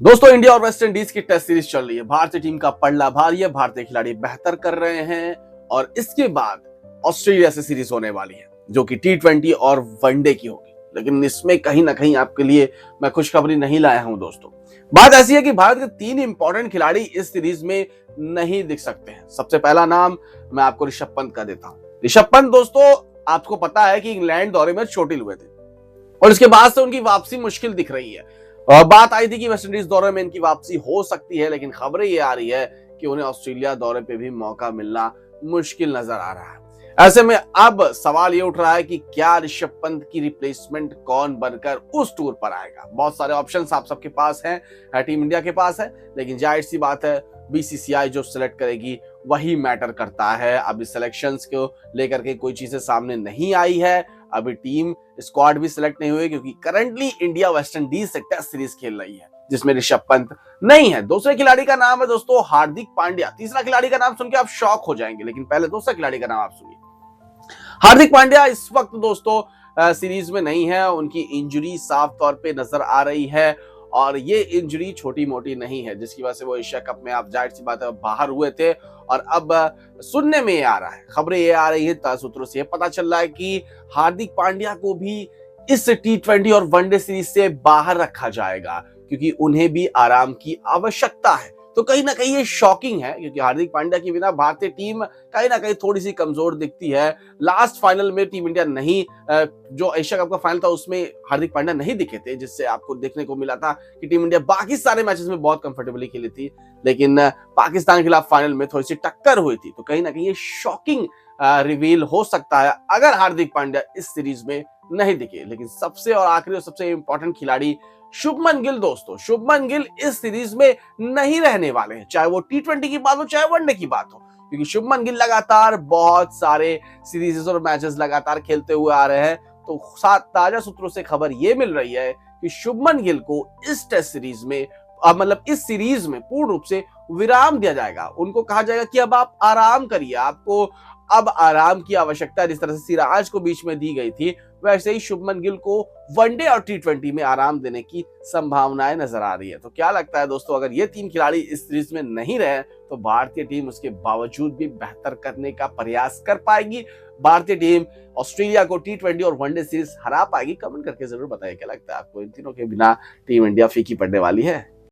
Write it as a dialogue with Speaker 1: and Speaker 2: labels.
Speaker 1: दोस्तों, इंडिया और West Indies की टेस्ट सीरीज चल रही है। भारतीय टीम का पलड़ा भारी है, भारतीय खिलाड़ी बेहतर कर रहे हैं और इसके बाद ऑस्ट्रेलिया से सीरीज होने वाली है जो कि T20 और वनडे की होगी। लेकिन इसमें कहीं ना कहीं आपके लिए मैं खुशखबरी नहीं लाया हूं दोस्तों। बात ऐसी है कि भारत के 3 इंपॉर्टेंट खिलाड़ी इस सीरीज में नहीं दिख सकते हैं। सबसे पहला नाम मैं आपको ऋषभ पंत का देता हूं। ऋषभ पंत दोस्तों, आपको पता है कि इंग्लैंड दौरे में चोटिल हुए थे और इसके बाद से उनकी वापसी मुश्किल दिख रही है। बात आई थी कि वेस्टइंडीज दौरे में इनकी वापसी हो सकती है, लेकिन खबरें ये आ रही है कि उन्हें ऑस्ट्रेलिया दौरे पे भी मौका मिलना मुश्किल नजर आ रहा है। ऐसे में अब सवाल ये उठ रहा है कि क्या ऋषभ पंत की रिप्लेसमेंट कौन बनकर उस टूर पर आएगा। बहुत सारे ऑप्शंस आप सबके पास हैं, टीम इंडिया के पास है, लेकिन जाहिर सी बात है बीसीसीआई जो सिलेक्ट करेगी वही मैटर करता है। अभी सिलेक्शंस को लेकर के कोई चीजें सामने नहीं आई है, अभी टीम स्क्वाड भी सिलेक्ट नहीं हुई, क्योंकि करंटली इंडिया वेस्ट इंडीज से टेस्ट सीरीज खेल रही है जिसमें ऋषभ पंत नहीं है। दूसरे खिलाड़ी का नाम है दोस्तों हार्दिक पांड्या। तीसरा खिलाड़ी का नाम सुन के आप शॉक हो जाएंगे, लेकिन पहले दूसरा खिलाड़ी का नाम आप सुनिए। हार्दिक पांड्या इस वक्त दोस्तों सीरीज में नहीं है, उनकी इंजरी साफ तौर पे नजर आ रही है और ये इंजरी छोटी मोटी नहीं है, जिसकी वजह से वो एशिया कप में आप जाहिर सी बात है बाहर हुए थे। और अब सुनने में ये आ रहा है, खबरें ये आ रही है, सूत्रों से पता चल रहा है कि हार्दिक पांड्या को भी इस T20 और वनडे सीरीज से बाहर रखा जाएगा, क्योंकि उन्हें भी आराम की आवश्यकता है। तो कहीं ना कहीं ये शॉकिंग है, क्योंकि हार्दिक पांड्या के बिना भारतीय टीम कहीं ना कहीं थोड़ी सी कमजोर दिखती है। लास्ट फाइनल में टीम इंडिया नहीं, जो एशिया कप का फाइनल था उसमें हार्दिक पांड्या नहीं दिखे थे, जिससे आपको देखने को मिला था कि टीम इंडिया बाकी सारे मैचेस में बहुत कंफर्टेबली खेली थी, लेकिन पाकिस्तान के खिलाफ फाइनल में थोड़ी सी टक्कर हुई थी। तो कहीं ना कहीं ये शॉकिंग रिवील हो सकता है अगर हार्दिक पांड्या इस सीरीज में नहीं दिखे। लेकिन सबसे और आखिरी और सबसे इंपॉर्टेंट खिलाड़ी शुभमन गिल दोस्तों, शुभमन गिल इस सीरीज में नहीं रहने वाले हैं, चाहे वो T20 की बात हो चाहे वनडे की बात हो, क्योंकि शुभमन गिल लगातार बहुत सारे सीरीज और मैचेस लगातार खेलते हुए आ रहे हैं। तो ताजा सूत्रों से खबर यह मिल रही है कि शुभमन गिल को इस टेस्ट सीरीज में मतलब इस सीरीज में पूर्ण रूप से विराम दिया जाएगा। उनको कहा जाएगा कि अब आप आराम करिए, आपको अब आराम की आवश्यकता है। जिस तरह से सिराज को बीच में दी गई थी, वैसे ही शुभमन गिल को वनडे और T20 में आराम देने की संभावनाएं नजर आ रही है। तो क्या लगता है दोस्तों, अगर ये 3 खिलाड़ी इस सीरीज में नहीं रहे तो भारतीय टीम उसके बावजूद भी बेहतर करने का प्रयास कर पाएगी? भारतीय टीम ऑस्ट्रेलिया को T20 और वनडे सीरीज हरा पाएगी? कमेंट करके जरूर बताइए क्या लगता है आपको, इन तीनों के बिना टीम इंडिया फीकी पड़ने वाली है?